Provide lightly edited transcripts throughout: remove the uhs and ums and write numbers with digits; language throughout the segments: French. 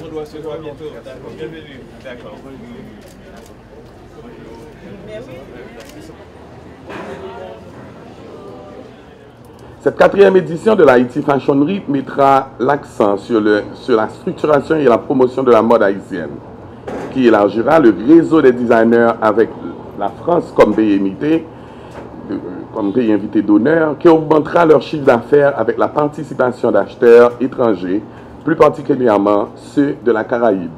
On doit se voir bientôt. Bienvenue. D'accord. Cette 4e édition de la Haïti Fashion Week mettra l'accent sur la structuration et la promotion de la mode haïtienne, qui élargira le réseau des designers avec la France comme pays invité d'honneur, qui augmentera leur chiffre d'affaires avec la participation d'acheteurs étrangers, plus particulièrement ceux de la Caraïbe.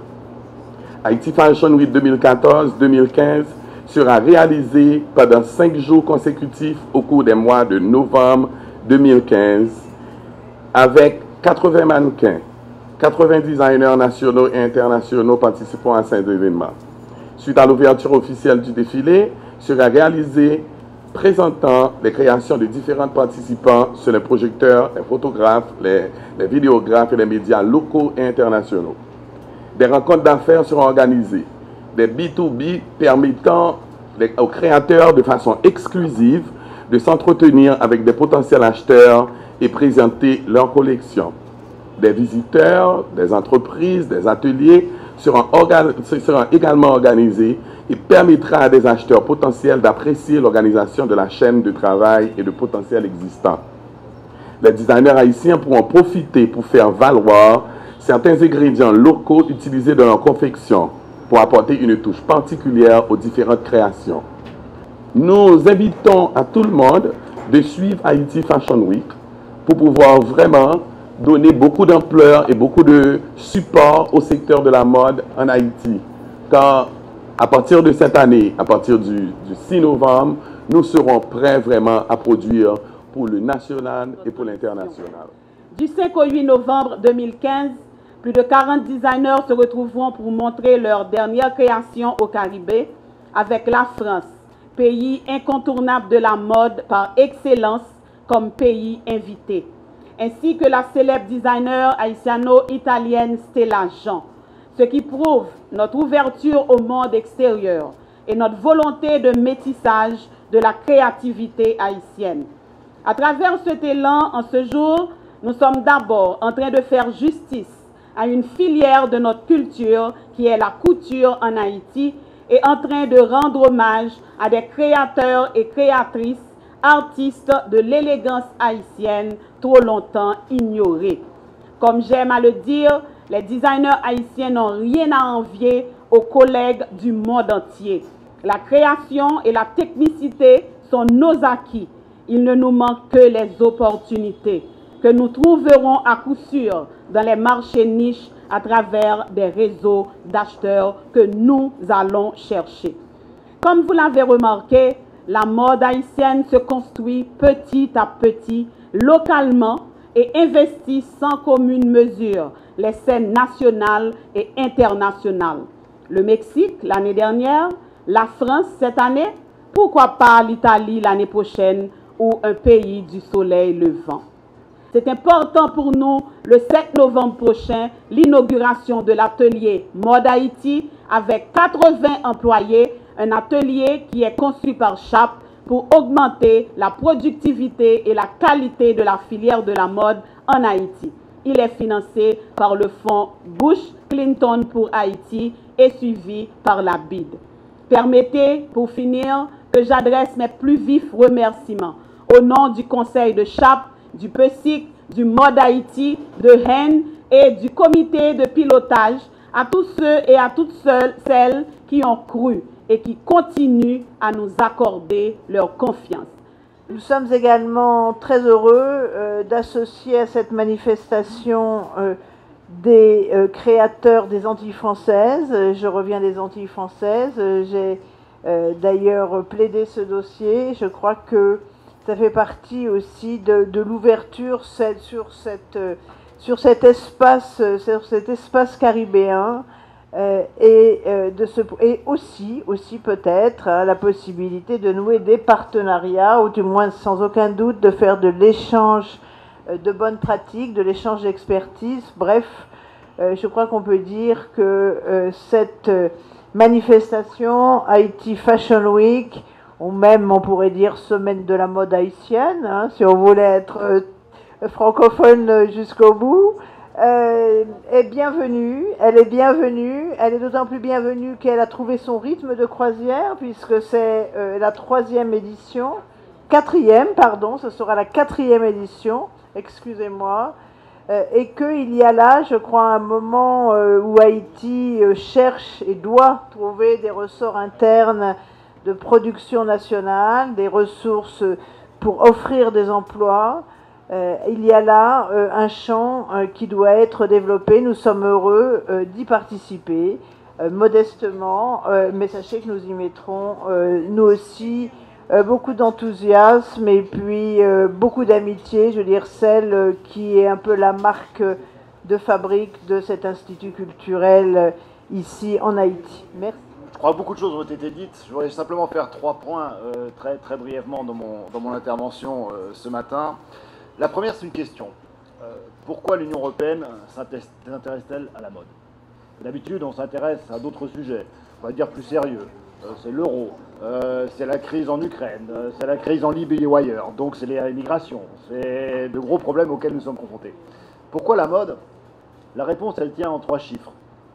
Haïti Fashion Week 2014-2015 sera réalisé pendant 5 jours consécutifs au cours des mois de novembre 2015 avec 80 mannequins, 80 designers nationaux et internationaux participant à cet événement. Suite à l'ouverture officielle du défilé, sera réalisé présentant les créations de différents participants sur les projecteurs, les photographes, les vidéographes et les médias locaux et internationaux. Des rencontres d'affaires seront organisées, des B2B permettant aux créateurs de façon exclusive de s'entretenir avec des potentiels acheteurs et présenter leur collection. Des visiteurs, des entreprises, des ateliers seront également organisés et permettra à des acheteurs potentiels d'apprécier l'organisation de la chaîne de travail et de potentiel existant. Les designers haïtiens pourront profiter pour faire valoir certains ingrédients locaux utilisés dans leur confection pour apporter une touche particulière aux différentes créations. Nous invitons à tout le monde de suivre Haïti Fashion Week pour pouvoir vraiment donner beaucoup d'ampleur et beaucoup de support au secteur de la mode en Haïti. Car à partir de cette année, à partir du 6 novembre, nous serons prêts vraiment à produire pour le national et pour l'international. Du 5 au 8 novembre 2015, plus de 40 designers se retrouveront pour montrer leur dernière création au Caraïbes avec la France, pays incontournable de la mode par excellence comme pays invité, ainsi que la célèbre designer haïtiano-italienne Stella Jean, ce qui prouve notre ouverture au monde extérieur et notre volonté de métissage de la créativité haïtienne. À travers cet élan, en ce jour, nous sommes d'abord en train de faire justice à une filière de notre culture qui est la couture en Haïti et en train de rendre hommage à des créateurs et créatrices, artistes de l'élégance haïtienne trop longtemps ignorés. Comme j'aime à le dire, les designers haïtiens n'ont rien à envier aux collègues du monde entier. La création et la technicité sont nos acquis. Il ne nous manque que les opportunités que nous trouverons à coup sûr dans les marchés niches à travers des réseaux d'acheteurs que nous allons chercher. Comme vous l'avez remarqué, la mode haïtienne se construit petit à petit, localement, et investit sans commune mesure les scènes nationales et internationales. Le Mexique l'année dernière, la France cette année, pourquoi pas l'Italie l'année prochaine ou un pays du soleil levant. C'est important pour nous, le 7 novembre prochain, l'inauguration de l'atelier Mode Haïti avec 80 employés, un atelier qui est construit par CHAP pour augmenter la productivité et la qualité de la filière de la mode en Haïti. Il est financé par le fonds Bush Clinton pour Haïti et suivi par la BID. Permettez, pour finir, que j'adresse mes plus vifs remerciements au nom du conseil de CHAP, du PESIC, du Mode Haïti, de HEN et du comité de pilotage à tous ceux et à toutes celles qui ont cru et qui continuent à nous accorder leur confiance. Nous sommes également très heureux d'associer à cette manifestation des créateurs des Antilles françaises. Je reviens des Antilles françaises. J'ai d'ailleurs plaidé ce dossier. Je crois que ça fait partie aussi de l'ouverture sur cet espace caribéen et aussi peut-être la possibilité de nouer des partenariats ou du moins sans aucun doute de faire de l'échange de bonnes pratiques, de l'échange d'expertise. Bref, je crois qu'on peut dire que cette manifestation Haïti Fashion Week, ou même on pourrait dire semaine de la mode haïtienne, hein, si on voulait être francophone jusqu'au bout, est bienvenue. Elle est bienvenue. Elle est d'autant plus bienvenue qu'elle a trouvé son rythme de croisière, puisque c'est la 4e édition, pardon, ce sera la 4e édition, excusez-moi, et qu'il y a là, je crois, un moment où Haïti cherche et doit trouver des ressorts internes de production nationale, des ressources pour offrir des emplois. Il y a là un champ qui doit être développé. Nous sommes heureux d'y participer modestement, mais sachez que nous y mettrons, nous aussi, beaucoup d'enthousiasme et puis beaucoup d'amitié, je veux dire celle qui est un peu la marque de fabrique de cet institut culturel ici en Haïti. Merci. Je crois que beaucoup de choses ont été dites. Je voudrais simplement faire 3 points très brièvement dans mon intervention ce matin. La première, c'est une question. Pourquoi l'Union européenne s'intéresse-t-elle à la mode? D'habitude, on s'intéresse à d'autres sujets, on va dire plus sérieux. C'est l'euro, c'est la crise en Ukraine, c'est la crise en Libye ou ailleurs. Donc c'est l'immigration, c'est de gros problèmes auxquels nous sommes confrontés. Pourquoi la mode? La réponse, elle tient en 3 chiffres.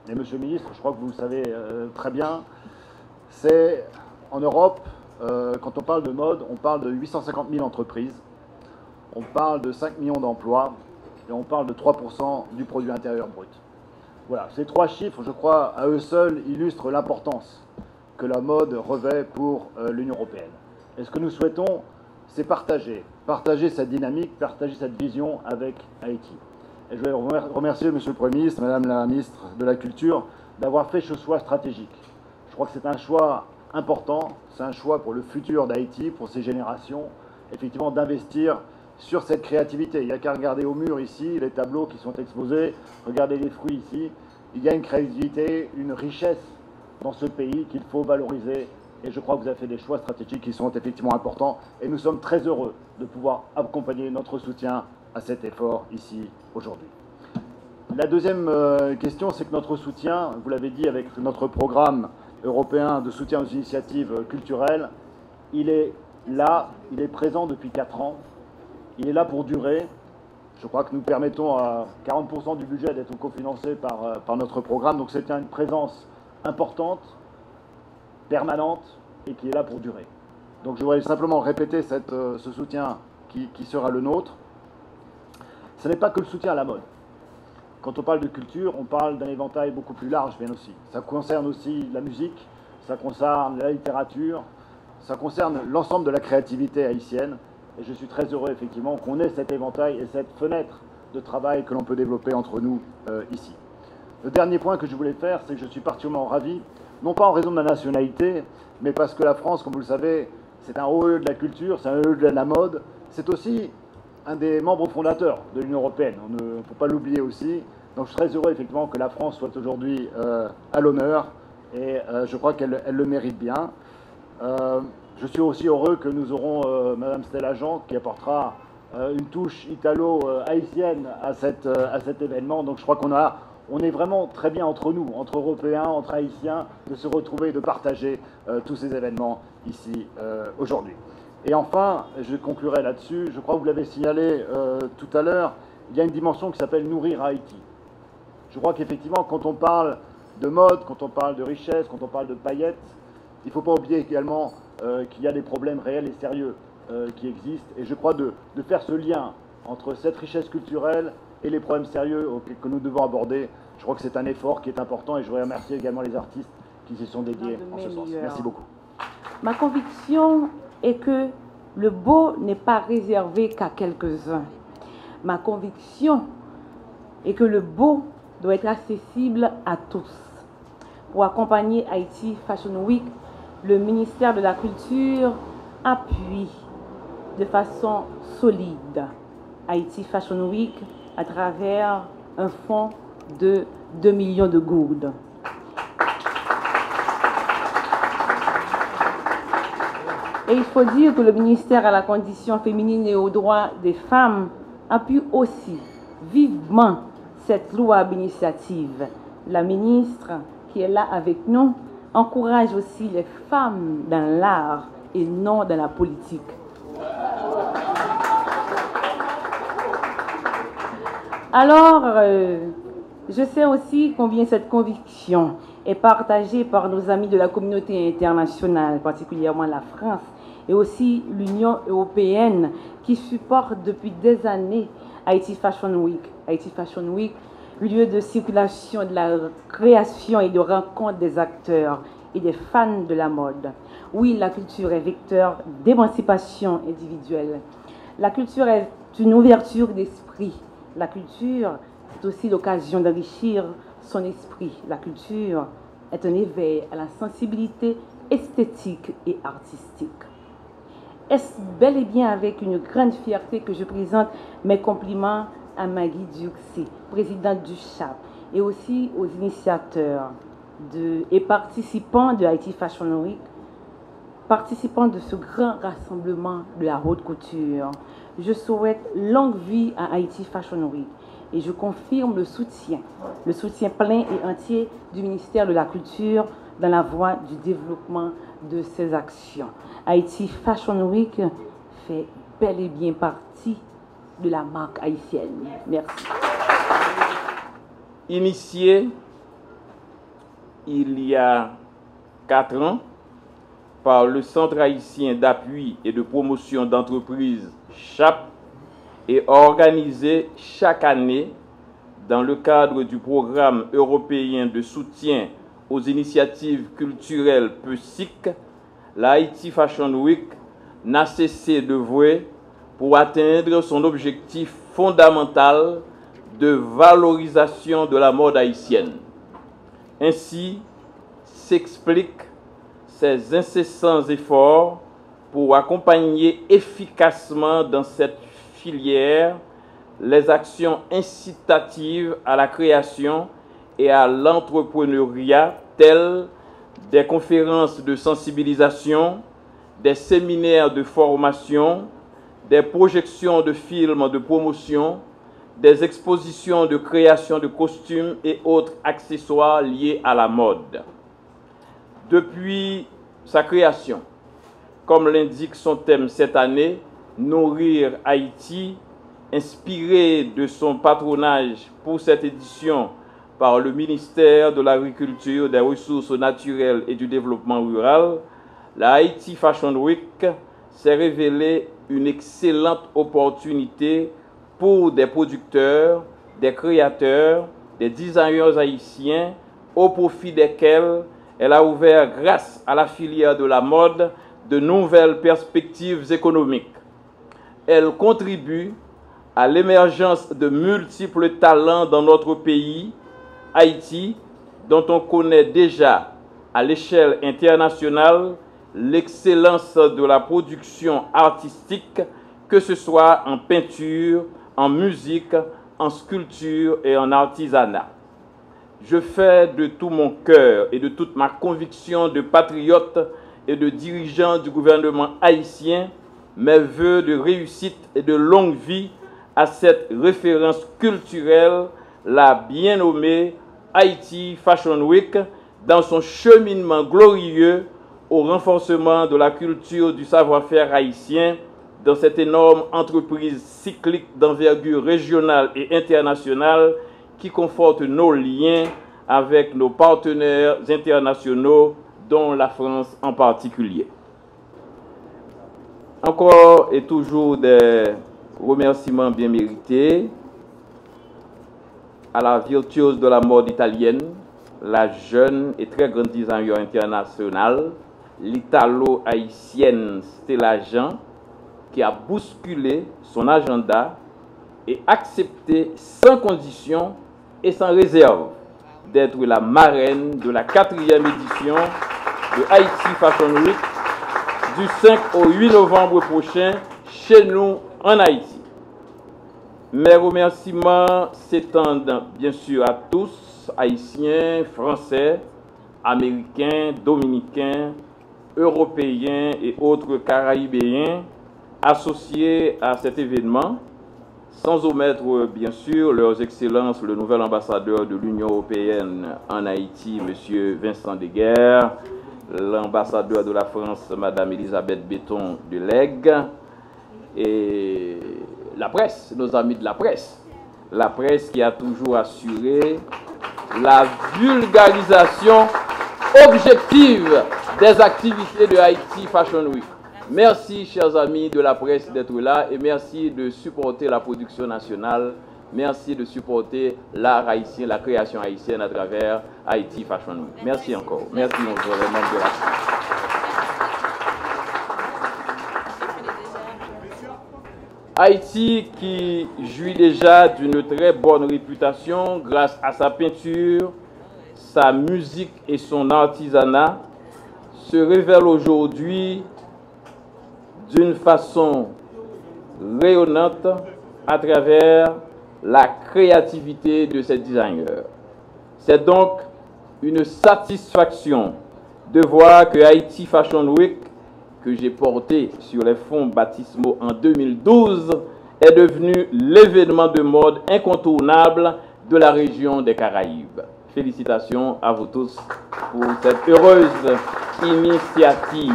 Et monsieur le ministre, je crois que vous le savez très bien, c'est en Europe, quand on parle de mode, on parle de 850 000 entreprises, on parle de 5 millions d'emplois et on parle de 3% du produit intérieur brut. Voilà, ces 3 chiffres, je crois, à eux seuls illustrent l'importance que la mode revêt pour l'Union européenne. Et ce que nous souhaitons, c'est partager cette dynamique, partager cette vision avec Haïti. Et je vais remercier Monsieur le Premier ministre, Madame la ministre de la Culture, d'avoir fait ce choix stratégique. Je crois que c'est un choix important, c'est un choix pour le futur d'Haïti, pour ses générations, effectivement d'investir sur cette créativité. Il n'y a qu'à regarder au mur ici, les tableaux qui sont exposés, regardez les fruits ici. Il y a une créativité, une richesse dans ce pays qu'il faut valoriser. Et je crois que vous avez fait des choix stratégiques qui sont effectivement importants. Et nous sommes très heureux de pouvoir accompagner notre soutien à cet effort ici aujourd'hui. La deuxième question, c'est que notre soutien, vous l'avez dit avec notre programme européen de soutien aux initiatives culturelles, il est là, il est présent depuis 4 ans, il est là pour durer. Je crois que nous permettons à 40% du budget d'être cofinancé par notre programme, donc c'est une présence importante, permanente et qui est là pour durer. Donc je voudrais simplement répéter ce soutien qui sera le nôtre. Ce n'est pas que le soutien à la mode. Quand on parle de culture, on parle d'un éventail beaucoup plus large, bien aussi. Ça concerne aussi la musique, ça concerne la littérature, ça concerne l'ensemble de la créativité haïtienne. Et je suis très heureux, effectivement, qu'on ait cet éventail et cette fenêtre de travail que l'on peut développer entre nous ici. Le dernier point que je voulais faire, c'est que je suis particulièrement ravi, non pas en raison de ma nationalité, mais parce que la France, comme vous le savez, c'est un haut lieu de la culture, c'est un haut lieu de la mode, c'est aussi un des membres fondateurs de l'Union européenne. On ne faut pas l'oublier aussi. Donc je suis très heureux, effectivement, que la France soit aujourd'hui à l'honneur, et je crois qu'elle le mérite bien. Je suis aussi heureux que nous aurons Madame Stella Jean qui apportera une touche italo-haïtienne à cet événement. Donc je crois qu'on est vraiment très bien entre nous, entre Européens, entre Haïtiens, de se retrouver et de partager tous ces événements ici aujourd'hui. Et enfin, je conclurai là-dessus, je crois que vous l'avez signalé tout à l'heure, il y a une dimension qui s'appelle nourrir Haïti. Je crois qu'effectivement, quand on parle de mode, quand on parle de richesse, quand on parle de paillettes, il ne faut pas oublier également qu'il y a des problèmes réels et sérieux qui existent. Et je crois de faire ce lien entre cette richesse culturelle et les problèmes sérieux que nous devons aborder, je crois que c'est un effort qui est important et je voudrais remercier également les artistes qui s'y sont dédiés en ce sens. Merci beaucoup. Ma conviction est que le beau n'est pas réservé qu'à quelques-uns. Ma conviction est que le beau doit être accessible à tous. Pour accompagner Haïti Fashion Week, le ministère de la Culture appuie de façon solide Haïti Fashion Week à travers un fonds de 2 millions de gourdes. Et il faut dire que le ministère à la condition féminine et aux droits des femmes appuie aussi vivement cette louable initiative. La ministre qui est là avec nous encourage aussi les femmes dans l'art et non dans la politique. Alors, je sais aussi combien cette conviction est partagée par nos amis de la communauté internationale, particulièrement la France, et aussi l'Union européenne, qui supporte depuis des années Haiti Fashion Week. Haiti Fashion Week, lieu de circulation, de la création et de rencontre des acteurs et des fans de la mode. Oui, la culture est vecteur d'émancipation individuelle. La culture est une ouverture d'esprit. La culture, c'est aussi l'occasion d'enrichir son esprit. La culture est un éveil à la sensibilité esthétique et artistique. Est-ce bel et bien avec une grande fierté que je présente mes compliments à Maggie Durcé, présidente du CHAP, et aussi aux initiateurs et participants de Haiti Fashion Week, participants de ce grand rassemblement de la haute couture. Je souhaite longue vie à Haiti Fashion Week et je confirme le soutien plein et entier du ministère de la Culture dans la voie du développement de ces actions. Haiti Fashion Week fait bel et bien partie de la marque haïtienne. Merci. Initié il y a 4 ans par le Centre haïtien d'appui et de promotion d'entreprises CHAP et organisé chaque année dans le cadre du programme européen de soutien aux initiatives culturelles PESIC, la Haiti Fashion Week n'a cessé de vouer pour atteindre son objectif fondamental de valorisation de la mode haïtienne. Ainsi s'expliquent ces incessants efforts pour accompagner efficacement dans cette filière les actions incitatives à la création et à l'entrepreneuriat telles des conférences de sensibilisation, des séminaires de formation, des projections de films de promotion, des expositions de création de costumes et autres accessoires liés à la mode. Depuis sa création, comme l'indique son thème cette année, Nourrir Haïti, inspiré de son patronage pour cette édition par le ministère de l'Agriculture, des Ressources naturelles et du Développement rural, la Haiti Fashion Week s'est révélée une excellente opportunité pour des producteurs, des créateurs, des designers haïtiens, au profit desquels elle a ouvert, grâce à la filière de la mode, de nouvelles perspectives économiques. Elle contribue à l'émergence de multiples talents dans notre pays, Haïti, dont on connaît déjà à l'échelle internationale l'excellence de la production artistique, que ce soit en peinture, en musique, en sculpture et en artisanat. Je fais de tout mon cœur et de toute ma conviction de patriote et de dirigeant du gouvernement haïtien mes vœux de réussite et de longue vie à cette référence culturelle, la bien nommée Haiti Fashion Week, dans son cheminement glorieux au renforcement de la culture du savoir-faire haïtien dans cette énorme entreprise cyclique d'envergure régionale et internationale qui conforte nos liens avec nos partenaires internationaux, dont la France en particulier. Encore et toujours des remerciements bien mérités à la virtuose de la mode italienne, la jeune et très grande designer internationale, l'italo-haïtienne Stella Jean, qui a bousculé son agenda et accepté sans condition et sans réserve d'être la marraine de la 4e édition de Haiti Fashion Week du 5 au 8 novembre prochain chez nous en Haïti. Mes remerciements s'étendent bien sûr à tous, haïtiens, français, américains, dominicains, européens et autres caraïbéens associés à cet événement, sans omettre bien sûr leurs excellences le nouvel ambassadeur de l'Union européenne en Haïti, M. Vincent Deguerre, l'ambassadeur de la France, Mme Elisabeth Béton de Lègue, et la presse, nos amis de la presse, la presse qui a toujours assuré la vulgarisation objective des activités de Haïti Fashion Week. Merci, chers amis de la presse, d'être là et merci de supporter la production nationale. Merci de supporter l'art haïtien, la création haïtienne à travers Haïti Fashion Week. Merci encore. Merci, mon frère, membres de la Haïti qui jouit déjà d'une très bonne réputation grâce à sa peinture, sa musique et son artisanat, se révèle aujourd'hui d'une façon rayonnante à travers la créativité de ses designers. C'est donc une satisfaction de voir que Haïti Fashion Week, que j'ai porté sur les fonds baptismaux en 2012, est devenu l'événement de mode incontournable de la région des Caraïbes. Félicitations à vous tous pour cette heureuse initiative.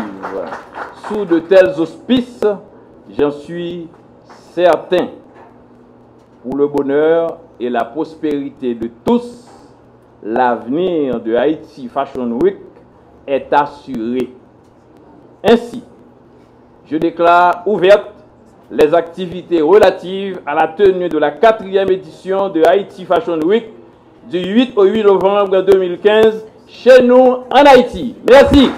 Sous de tels auspices, j'en suis certain, pour le bonheur et la prospérité de tous, l'avenir de Haïti Fashion Week est assuré. Ainsi, je déclare ouvertes les activités relatives à la tenue de la 4e édition de Haïti Fashion Week du 8 au 8 novembre 2015 chez nous en Haïti. Merci.